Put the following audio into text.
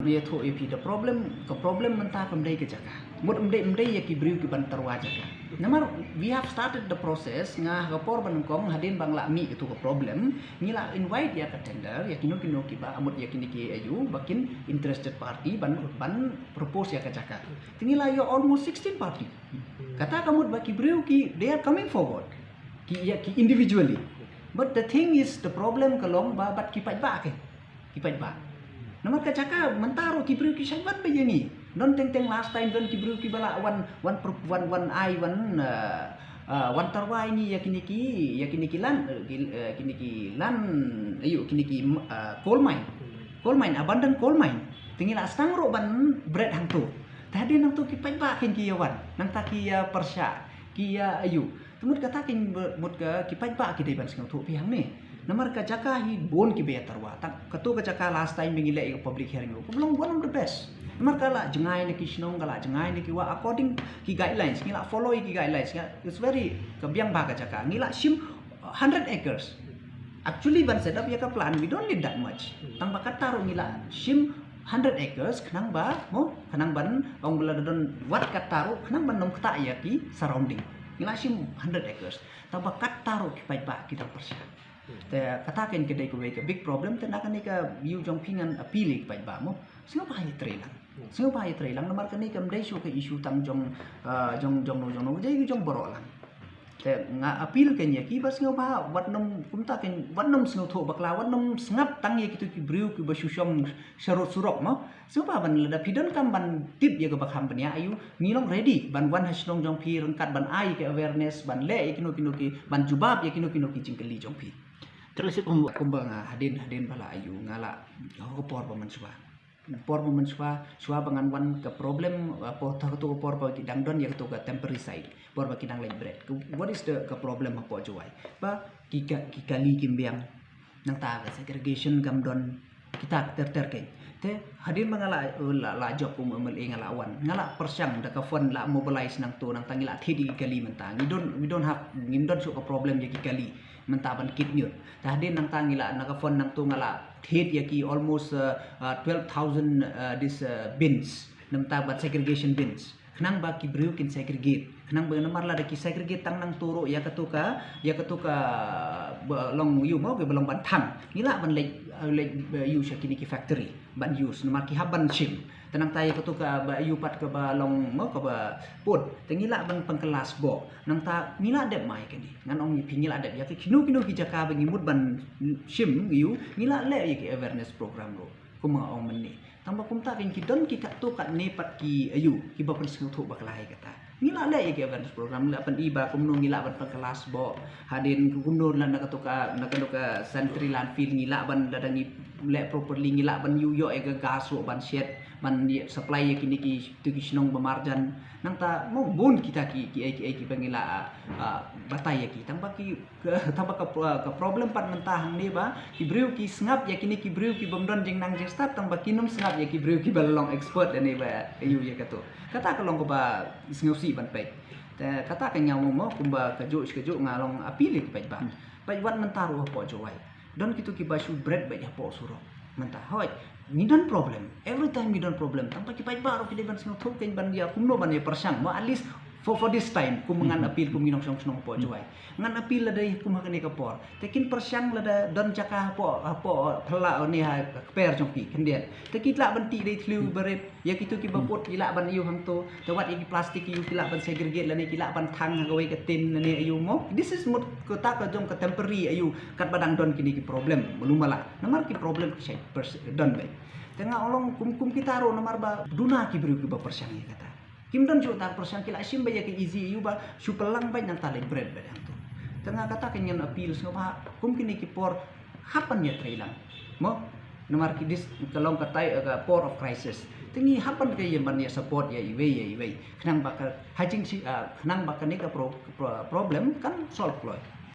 Dia tu EP the problem mentah kemdai ke jaka. Mud mdai ya ki briu ki ban terwa jaka. Namar we have started the process ngah rapor ban kong hadin bang la mi itu ke problem ngila invite ya ke tender ya kino ki ba amut ya kini ki ayu bakin interested party ban propose ya ke jaka. Tingila yo almost 16 party. Kata kamu baki briu ki they are coming forward. Ki individually. But the thing is the problem kalong ba bat ki ba ke. Ki ba. Namar kacaka mentaro kibriu ki syaibat begini. Non teng last time don kibriu ki bala one tarwa ini ya kini ki lan ayo kini ki coal mine abundant coal mine. Tingila stang ro ban bread hang tu. Tadi nang tu ki ba kin ki yawan. Nang ta ki persya ki ayu. Tumut kata kin mut ka ki ba ki deban sing tu pi hang ni. Namar kacaka hi bon ki be tarwa tak katu kacaka last time bingile i public hearing lo belum one of the best. Namar kala jengai ne ki snong kala jengai ne ki wa according ki guidelines ngila follow ki guidelines it's very kabyang ba kacaka ngila sim 100 acres actually ban set up ya ka plan we don't need that much tang bakat taru ngila sim 100 acres kenang ba mo kenang ban ong bela don wat kat taru kenang ban nom kata ya ki surrounding ngila sim 100 acres tang bakat taru ki ba kita persia. Katakan kedai kuwe ke big problem tenakan ni ka yu jong pingan apili pa ba mo singo pa hi trailang namar kani kam dai shu ke issue tang jong no jai jong boro lang te nga apil ken ya ki ba singo pa wat nom kumta ken wat nom singo tho bakla wat nom sngap tang ye kitu ki briu ki ba shu shom sharot surok mo singo pa ban lada pidon kam ban tip ya ka bakham ban ya ayu ngilong ready ban wan hasnong jong pi rengkat ban ai ke awareness ban le ye kino ki ban jubab ye kino ki jingkeli jong pi. Terus kumbang hadin bala ayu ngala ho por paman swa bangan wan ke problem po ta to por pa kidang don ya to ka temporary site por pa kidang like bread what is the problem po juai ba kikali kimbiang nang ta segregation kam don kita ter te hadin mangala la job kum amal ngala awan ngala persyang da ka fund la mobilize nang to nang tangila thidi kali mentang we don't have ngindon so ka problem ya kikali mentaban kitnyut tadi nang tangila naka fund nang tu ngala hit yaki almost 12,000 this bins nam tabat segregation bins kenang ba ki briu kin segregate kenang ba namar la ki segregate tang nang turo ya katuka long yu mo ke belong ban thang ngila ban lek yu syakini ki factory ban use namar ki haban shim tenang tay katuka ba yu pat ke ba long mo ke ba put tengila ban pangkelas bo nang ta ngila dep mai kani ngan ong ni ngila dep ya ki kinu ki jaka ba ngimut ban shim yu ngila le ki awareness program ro kuma ong menni tambah kumta kin ki don ki katu kat ne pat ki ayu ki ba pun sing thu baklai kata ngila le ki awareness program la pan iba kumno ngila ban pangkelas bo hadin kumno lan nakatuka santri lan fil ngila ban dadangi le properly ngila ban yu yo e ga gaso ban shed ban supply ya kini ki tu ki snong bamarjan nang ta mo bon kita ki pangila batay ya ki tamba ka problem pat mentah ni ba ki briu ki sngap ya kini ki briu ki bomdon jing nang jing start tamba kinum sngap ya ki briu ki balong expert ani ba ayu ya kato kata kalong ko ba sngosi ban pe kata ka nyaw mo kumba kajuk ngalong apili ki ba wat mentaru po jowai don kitu ki ba shu bread ba ya po suro mentah hoy ngidon problem every time ngidon problem tanpa ki baru ki deban sing thok ken ban dia kumno ban ya persang mo at least for this time kum ngan apil kum nginong song po joy ngan apil la dai kum hakani ka por tekin persang la da don jaka po phla ni ha per jong pi kendian tekit la ban ti dai thliu beret ya kitu ki bapot ki la ban yu hang to te wat iki plastik yu ki la ban segregate la ni ki la ban thang ga we ka tin ni ayu mo this is mut ko ta ka jong ka temporary ayu kat badang don kini ki problem belumala namar ki problem ki don be tengah olong kum kita ro namar ba duna ki bru ki ba persang kata kim don jo tak persang kila sim ba ya ki easy yu ba su pelang ba nang talik bread ba yang tu tengah kata kenyan appeal so ba kum kini ki por hapan ya trailang mo namar ki dis kalong katai ka port of crisis tingi hapan ke yang ban ya support ya iwe kenang ba ka hajing si kenang ba ka ni ka problem kan solve loy